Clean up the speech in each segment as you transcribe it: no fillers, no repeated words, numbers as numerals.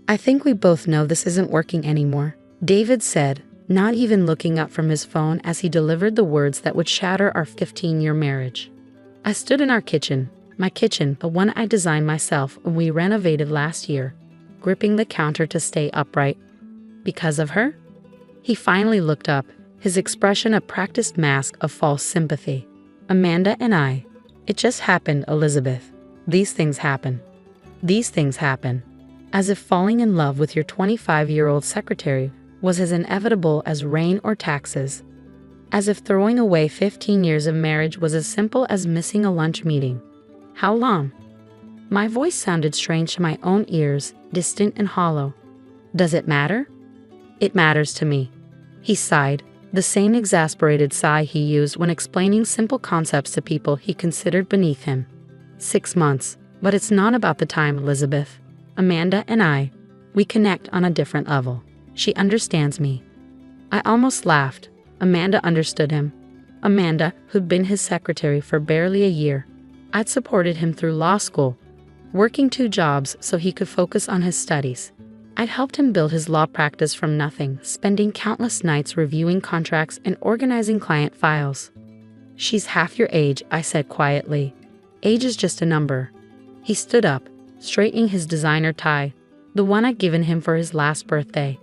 I think we both know this isn't working anymore, David said, not even looking up from his phone as he delivered the words that would shatter our 15-year marriage. I stood in our kitchen, my kitchen, the one I designed myself when we renovated last year, gripping the counter to stay upright. Because of her? He finally looked up, his expression a practiced mask of false sympathy. Amanda and I. It just happened, Elizabeth. These things happen. These things happen. As if falling in love with your 25-year-old secretary was as inevitable as rain or taxes. As if throwing away 15 years of marriage was as simple as missing a lunch meeting. How long? My voice sounded strange to my own ears, distant and hollow. Does it matter? It matters to me. He sighed, the same exasperated sigh he used when explaining simple concepts to people he considered beneath him. 6 months, but it's not about the time, Elizabeth. Amanda and I, we connect on a different level. She understands me. I almost laughed. Amanda understood him. Amanda, who'd been his secretary for barely a year. I'd supported him through law school, working 2 jobs so he could focus on his studies. I'd helped him build his law practice from nothing, spending countless nights reviewing contracts and organizing client files. She's half your age, I said quietly. Age is just a number. He stood up, straightening his designer tie, the one I'd given him for his last birthday.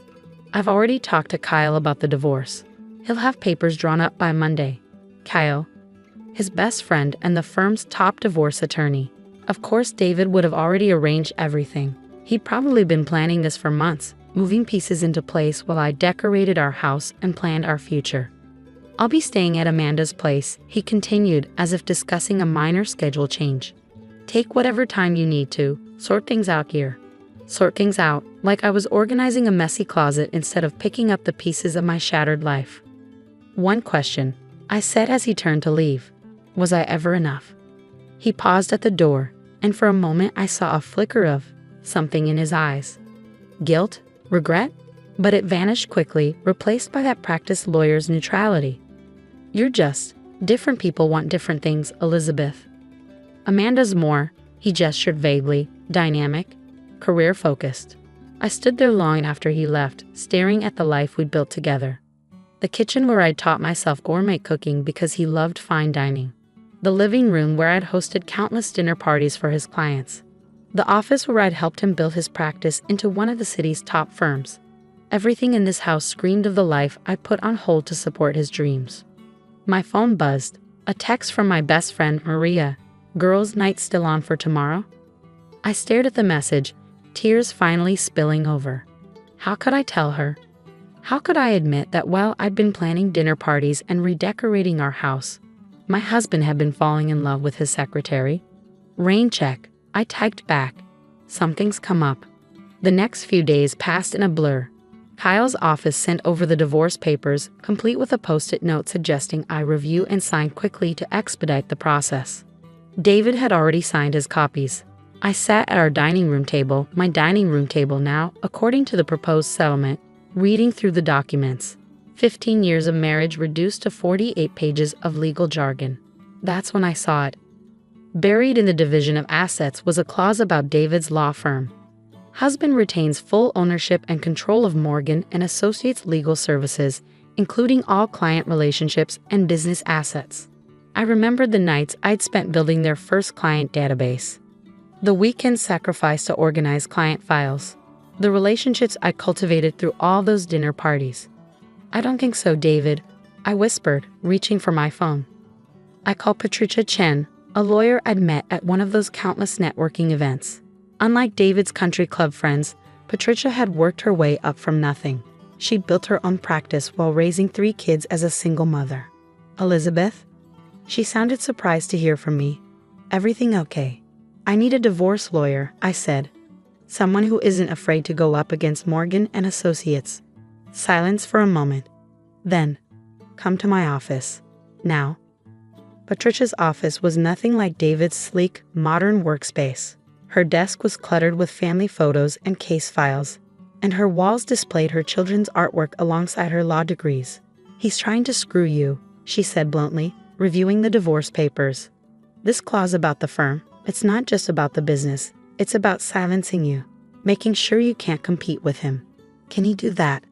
I've already talked to Kyle about the divorce. He'll have papers drawn up by Monday. Kyle, his best friend and the firm's top divorce attorney. Of course, David would have already arranged everything. He'd probably been planning this for months, moving pieces into place while I decorated our house and planned our future. I'll be staying at Amanda's place, he continued, as if discussing a minor schedule change. Take whatever time you need to, sort things out here. Sort things out, like I was organizing a messy closet instead of picking up the pieces of my shattered life. One question, I said as he turned to leave. Was I ever enough? He paused at the door, and for a moment I saw a flicker of something in his eyes. Guilt? Regret? But it vanished quickly, replaced by that practiced lawyer's neutrality. You're just, different people want different things, Elizabeth. Amanda's more, he gestured vaguely, dynamic, career-focused. I stood there long after he left, staring at the life we'd built together. The kitchen where I'd taught myself gourmet cooking because he loved fine dining. The living room where I'd hosted countless dinner parties for his clients. The office where I'd helped him build his practice into one of the city's top firms. Everything in this house screamed of the life I'd put on hold to support his dreams. My phone buzzed, a text from my best friend Maria. Girls' night still on for tomorrow? I stared at the message, tears finally spilling over. How could I tell her? How could I admit that while I'd been planning dinner parties and redecorating our house, my husband had been falling in love with his secretary? Rain check, I typed back. Something's come up. The next few days passed in a blur. Kyle's office sent over the divorce papers, complete with a post-it note suggesting I review and sign quickly to expedite the process. David had already signed his copies. I sat at our dining room table, my dining room table now, according to the proposed settlement, reading through the documents. 15 years of marriage reduced to 48 pages of legal jargon. That's when I saw it. Buried in the division of assets was a clause about David's law firm. Husband retains full ownership and control of Morgan and Associates legal services, including all client relationships and business assets. I remembered the nights I'd spent building their first client database. The weekends sacrificed to organize client files. The relationships I cultivated through all those dinner parties. I don't think so, David, I whispered, reaching for my phone. I called Patricia Chen, a lawyer I'd met at one of those countless networking events. Unlike David's country club friends, Patricia had worked her way up from nothing. She'd built her own practice while raising 3 kids as a single mother. Elizabeth? She sounded surprised to hear from me. Everything okay? I need a divorce lawyer, I said. Someone who isn't afraid to go up against Morgan and Associates. Silence for a moment. Then, come to my office. Now. Patricia's office was nothing like David's sleek, modern workspace. Her desk was cluttered with family photos and case files, and her walls displayed her children's artwork alongside her law degrees. He's trying to screw you, she said bluntly, reviewing the divorce papers. This clause about the firm, it's not just about the business, it's about silencing you. making sure you can't compete with him. Can he do that?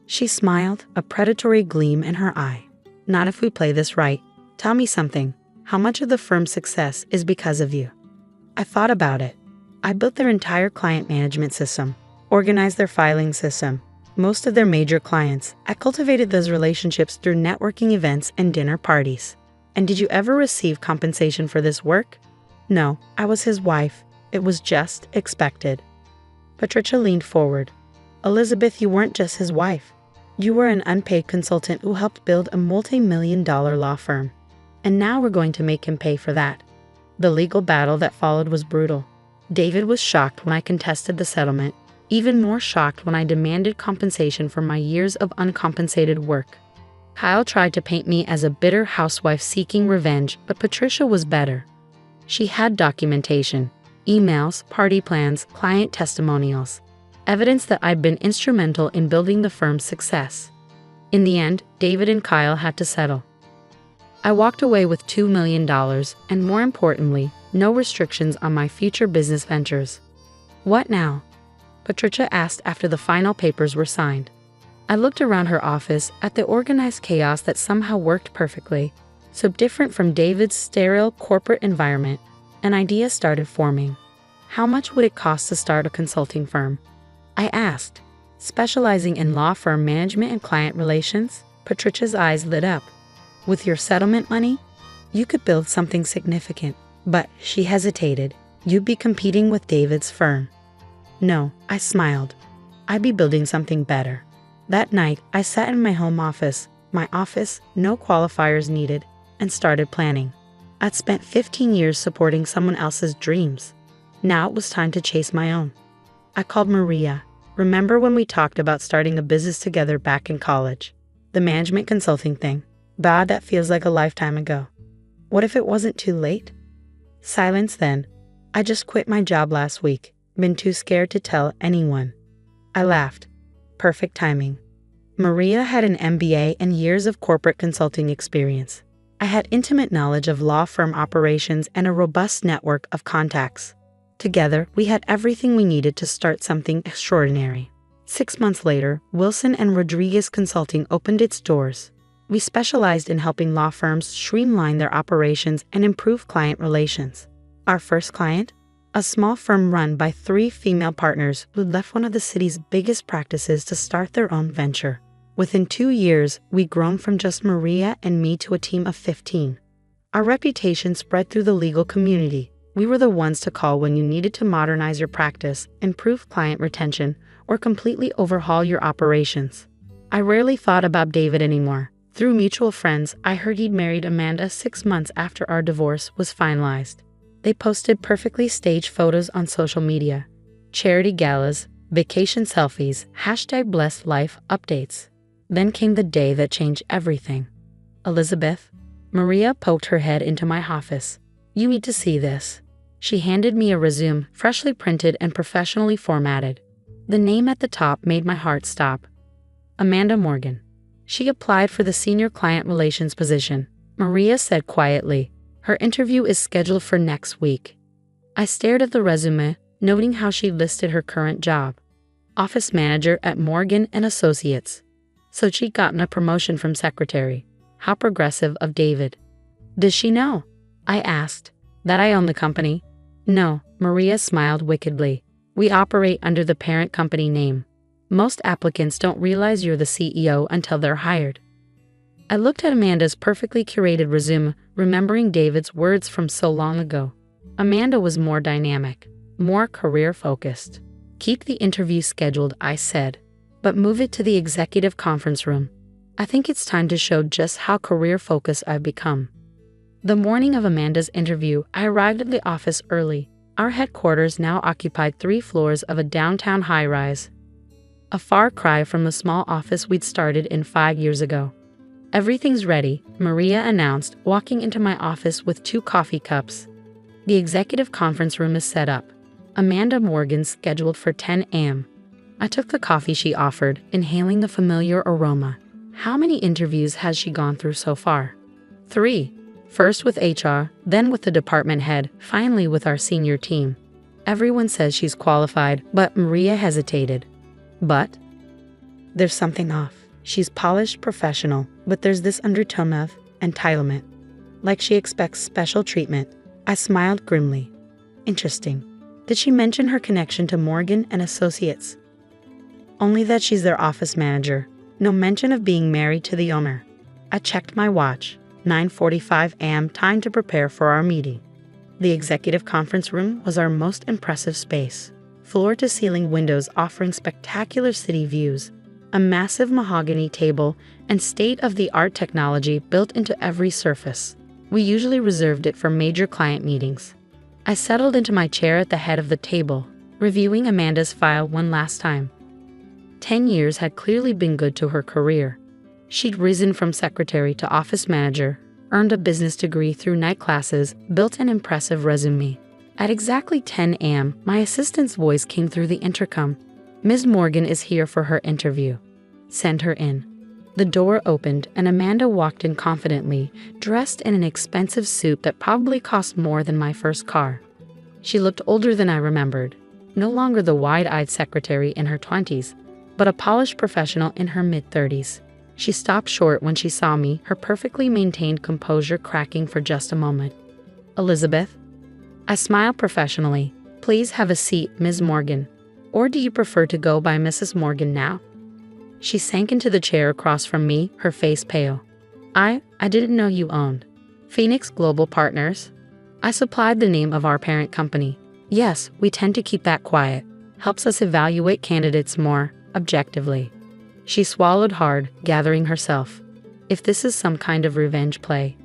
She smiled, a predatory gleam in her eye. Not if we play this right. Tell me something. How much of the firm's success is because of you? I thought about it. I built their entire client management system, organized their filing system, most of their major clients. I cultivated those relationships through networking events and dinner parties. And did you ever receive compensation for this work? No, I was his wife. It was just expected. Patricia leaned forward. Elizabeth, you weren't just his wife. You were an unpaid consultant who helped build a multi-million-dollar law firm. And now we're going to make him pay for that. The legal battle that followed was brutal. David was shocked when I contested the settlement, even more shocked when I demanded compensation for my years of uncompensated work. Kyle tried to paint me as a bitter housewife seeking revenge, but Patricia was better. She had documentation, emails, party plans, client testimonials, evidence that I'd been instrumental in building the firm's success. In the end, David and Kyle had to settle. I walked away with $2 million and, more importantly, no restrictions on my future business ventures. What now? Patricia asked after the final papers were signed. I looked around her office at the organized chaos that somehow worked perfectly, so different from David's sterile corporate environment. An idea started forming. How much would it cost to start a consulting firm? I asked. Specializing in law firm management and client relations? Patricia's eyes lit up. With your settlement money, you could build something significant. But, she hesitated, you'd be competing with David's firm. No, I smiled. I'd be building something better. That night, I sat in my home office, no qualifiers needed, and started planning. I'd spent 15 years supporting someone else's dreams. Now it was time to chase my own. I called Maria. Remember when we talked about starting a business together back in college? The management consulting thing. God, that feels like a lifetime ago. What if it wasn't too late? Silence then. I just quit my job last week. Been too scared to tell anyone. I laughed. Perfect timing. Maria had an MBA and years of corporate consulting experience. I had intimate knowledge of law firm operations and a robust network of contacts. Together, we had everything we needed to start something extraordinary. 6 months later, Wilson and Rodriguez Consulting opened its doors. We specialized in helping law firms streamline their operations and improve client relations. Our first client? A small firm run by 3 female partners who left one of the city's biggest practices to start their own venture. Within 2 years, we'd grown from just Maria and me to a team of 15. Our reputation spread through the legal community. We were the ones to call when you needed to modernize your practice, improve client retention, or completely overhaul your operations. I rarely thought about David anymore. Through mutual friends, I heard he'd married Amanda 6 months after our divorce was finalized. They posted perfectly staged photos on social media, charity galas, vacation selfies, #blessed life updates. Then came the day that changed everything. Elizabeth? Maria poked her head into my office. You need to see this. She handed me a resume, freshly printed and professionally formatted. The name at the top made my heart stop. Amanda Morgan. She applied for the senior client relations position. Maria said quietly, her interview is scheduled for next week. I stared at the resume, noting how she listed her current job. Office manager at Morgan & Associates. So she'd gotten a promotion from secretary. How progressive of David. Does she know? I asked. That I own the company? No, Maria smiled wickedly. We operate under the parent company name. Most applicants don't realize you're the CEO until they're hired. I looked at Amanda's perfectly curated resume, remembering David's words from so long ago. Amanda was more dynamic, more career-focused. Keep the interview scheduled, I said, but move it to the executive conference room. I think it's time to show just how career-focused I've become. The morning of Amanda's interview, I arrived at the office early. Our headquarters now occupied 3 floors of a downtown high-rise. A far cry from the small office we'd started in 5 years ago. Everything's ready, Maria announced, walking into my office with 2 coffee cups. The executive conference room is set up. Amanda Morgan's scheduled for 10 a.m. I took the coffee she offered, inhaling the familiar aroma. How many interviews has she gone through so far? 3. First with HR, then with the department head, finally with our senior team. Everyone says she's qualified, but Maria hesitated. But there's something off. She's polished professional, but there's this undertone of entitlement. Like she expects special treatment. I smiled grimly. Interesting. Did she mention her connection to Morgan and Associates? Only that she's their office manager. No mention of being married to the owner. I checked my watch. 9:45 a.m. Time to prepare for our meeting. The executive conference room was our most impressive space. Floor-to-ceiling windows offering spectacular city views. A massive mahogany table and state-of-the-art technology built into every surface. We usually reserved it for major client meetings. I settled into my chair at the head of the table, reviewing Amanda's file one last time. 10 years had clearly been good to her career. She'd risen from secretary to office manager, earned a business degree through night classes, built an impressive resume. At exactly 10 a.m., my assistant's voice came through the intercom. Ms. Morgan is here for her interview. Send her in. The door opened and Amanda walked in confidently, dressed in an expensive suit that probably cost more than my first car. She looked older than I remembered. No longer the wide-eyed secretary in her 20s, but a polished professional in her mid-30s. She stopped short when she saw me, her perfectly maintained composure cracking for just a moment. Elizabeth? I smiled professionally. Please have a seat, Ms. Morgan. Or do you prefer to go by Mrs. Morgan now? She sank into the chair across from me, her face pale. I didn't know you owned Phoenix Global Partners. I supplied the name of our parent company. Yes, we tend to keep that quiet. Helps us evaluate candidates more objectively. She swallowed hard, gathering herself. If this is some kind of revenge play.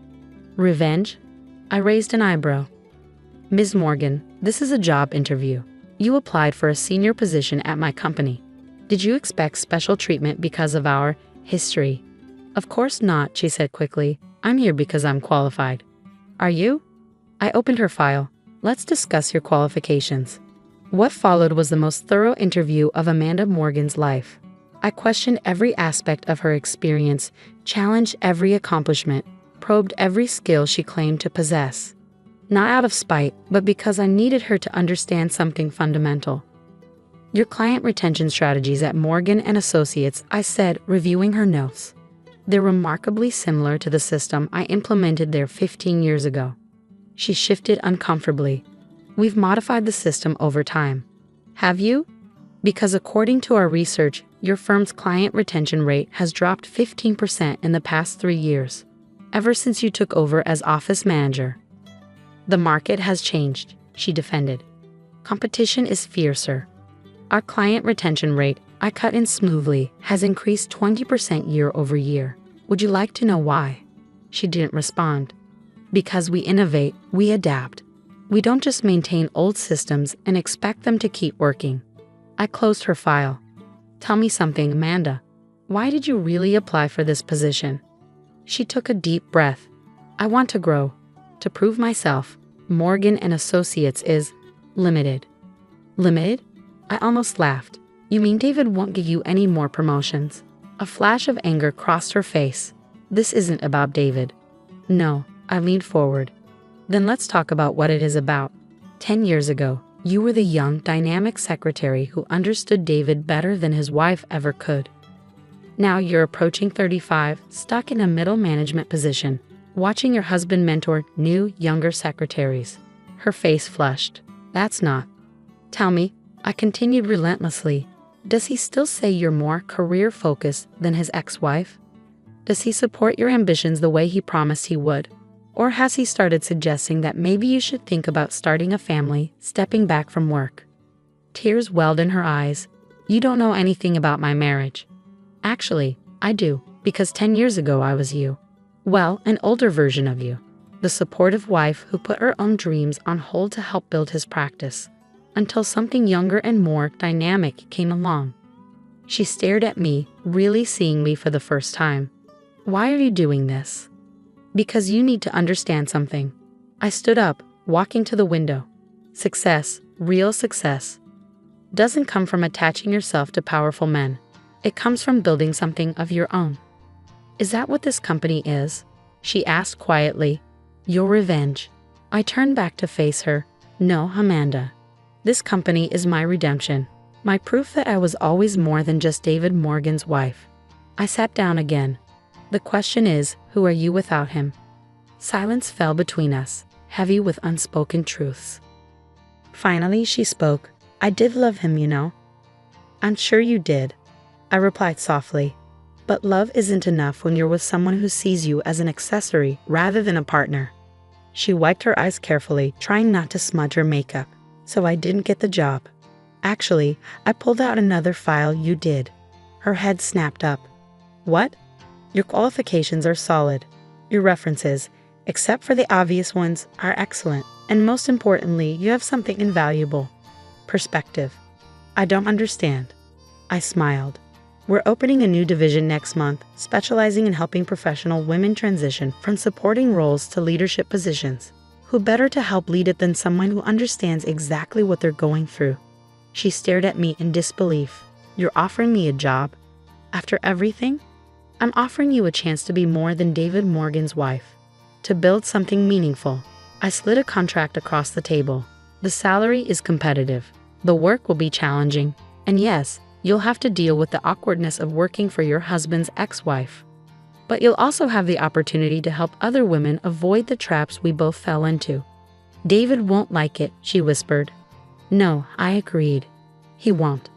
Revenge? I raised an eyebrow. Ms. Morgan, this is a job interview. You applied for a senior position at my company. Did you expect special treatment because of our history? Of course not, she said quickly. I'm here because I'm qualified. Are you? I opened her file. Let's discuss your qualifications. What followed was the most thorough interview of Amanda Morgan's life. I questioned every aspect of her experience, challenged every accomplishment, probed every skill she claimed to possess. Not out of spite, but because I needed her to understand something fundamental. Your client retention strategies at Morgan and Associates, I said, reviewing her notes. They're remarkably similar to the system I implemented there 15 years ago. She shifted uncomfortably. We've modified the system over time. Have you? Because according to our research, your firm's client retention rate has dropped 15% in the past 3 years, ever since you took over as office manager. The market has changed, she defended. Competition is fiercer. Our client retention rate, I cut in smoothly, has increased 20% year over year. Would you like to know why? She didn't respond. Because we innovate, we adapt. We don't just maintain old systems and expect them to keep working. I closed her file. Tell me something, Amanda. Why did you really apply for this position? She took a deep breath. I want to grow. To prove myself. Morgan and Associates is limited. Limited? I almost laughed. You mean David won't give you any more promotions? A flash of anger crossed her face. This isn't about David. No, I leaned forward. Then let's talk about what it is about. 10 years ago, you were the young, dynamic secretary who understood David better than his wife ever could. Now you're approaching 35, stuck in a middle management position, watching your husband mentor new, younger secretaries. Her face flushed. That's not. Tell me, I continued relentlessly. Does he still say you're more career-focused than his ex-wife? Does he support your ambitions the way he promised he would? Or has he started suggesting that maybe you should think about starting a family, stepping back from work? Tears welled in her eyes. You don't know anything about my marriage. Actually, I do, because 10 years ago I was you. Well, an older version of you. The supportive wife who put her own dreams on hold to help build his practice. Until something younger and more dynamic came along. She stared at me, really seeing me for the first time. Why are you doing this? Because you need to understand something. I stood up, walking to the window. Success, real success, doesn't come from attaching yourself to powerful men. It comes from building something of your own. Is that what this company is? She asked quietly. Your revenge. I turned back to face her. No, Amanda. This company is my redemption. My proof that I was always more than just David Morgan's wife. I sat down again. The question is, who are you without him? Silence fell between us, heavy with unspoken truths. Finally, she spoke. I did love him, you know. I'm sure you did, I replied softly. But love isn't enough when you're with someone who sees you as an accessory rather than a partner. She wiped her eyes carefully, trying not to smudge her makeup. So I didn't get the job. Actually, I pulled out another file you did. Her head snapped up. What? Your qualifications are solid. Your references, except for the obvious ones, are excellent. And most importantly, you have something invaluable. Perspective. I don't understand. I smiled. We're opening a new division next month, specializing in helping professional women transition from supporting roles to leadership positions. Who better to help lead it than someone who understands exactly what they're going through? She stared at me in disbelief. You're offering me a job? After everything? I'm offering you a chance to be more than David Morgan's wife. To build something meaningful. I slid a contract across the table. The salary is competitive. The work will be challenging. And yes, you'll have to deal with the awkwardness of working for your husband's ex-wife. But you'll also have the opportunity to help other women avoid the traps we both fell into. David won't like it, she whispered. No, I agreed. He won't.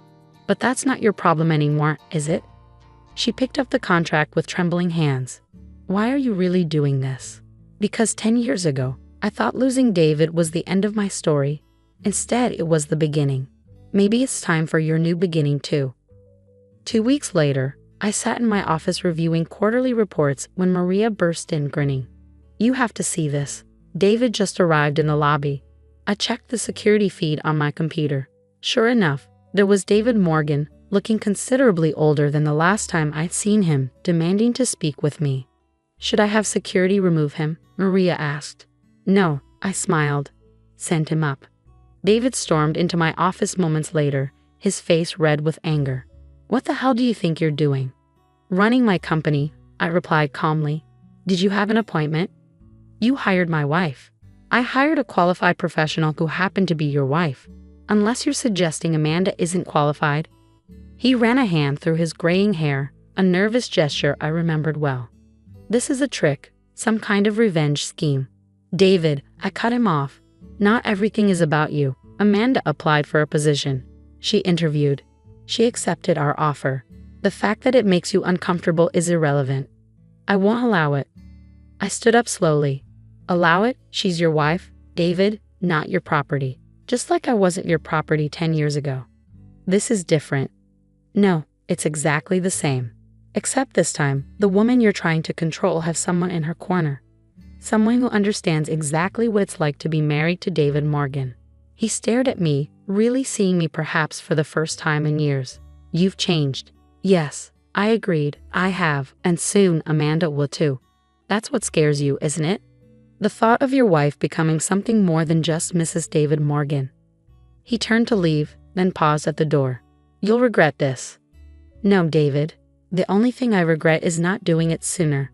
But that's not your problem anymore, is it? She picked up the contract with trembling hands. Why are you really doing this? Because 10 years ago, I thought losing David was the end of my story. Instead, it was the beginning. Maybe it's time for your new beginning too. 2 weeks later, I sat in my office reviewing quarterly reports when Maria burst in grinning. You have to see this. David just arrived in the lobby. I checked the security feed on my computer. Sure enough, there was David Morgan, looking considerably older than the last time I'd seen him, demanding to speak with me. Should I have security remove him? Maria asked. No, I smiled. Send him up. David stormed into my office moments later, his face red with anger. What the hell do you think you're doing? Running my company, I replied calmly. Did you have an appointment? You hired my wife. I hired a qualified professional who happened to be your wife. Unless you're suggesting Amanda isn't qualified. He ran a hand through his graying hair, a nervous gesture I remembered well. This is a trick, some kind of revenge scheme. David, I cut him off. Not everything is about you. Amanda applied for a position. She interviewed. She accepted our offer. The fact that it makes you uncomfortable is irrelevant. I won't allow it. I stood up slowly. Allow it? She's your wife, David, not your property. Just like I wasn't your property 10 years ago. This is different. No, it's exactly the same. Except this time, the woman you're trying to control has someone in her corner. Someone who understands exactly what it's like to be married to David Morgan. He stared at me, really seeing me perhaps for the first time in years. You've changed. Yes, I agreed, I have, and soon Amanda will too. That's what scares you, isn't it? The thought of your wife becoming something more than just Mrs. David Morgan. He turned to leave, then paused at the door. You'll regret this. No, David. The only thing I regret is not doing it sooner.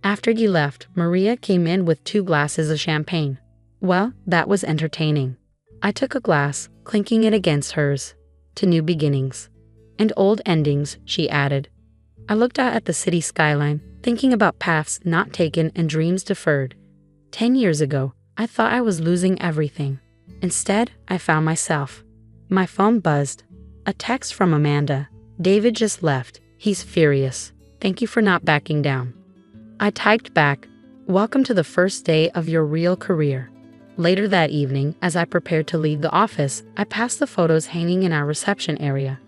After he left, Maria came in with 2 glasses of champagne. Well, that was entertaining. I took a glass, clinking it against hers. To new beginnings. And old endings, she added. I looked out at the city skyline, thinking about paths not taken and dreams deferred. 10 years ago, I thought I was losing everything. Instead, I found myself. My phone buzzed. A text from Amanda. David just left. He's furious. Thank you for not backing down. I typed back, welcome to the first day of your real career. Later that evening, as I prepared to leave the office, I passed the photos hanging in our reception area.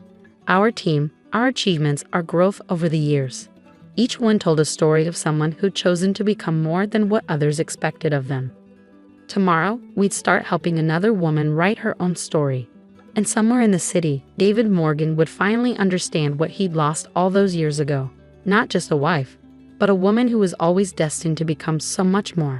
Our team, our achievements, our growth over the years. Each one told a story of someone who'd chosen to become more than what others expected of them. Tomorrow, we'd start helping another woman write her own story. And somewhere in the city, David Morgan would finally understand what he'd lost all those years ago. Not just a wife, but a woman who was always destined to become so much more.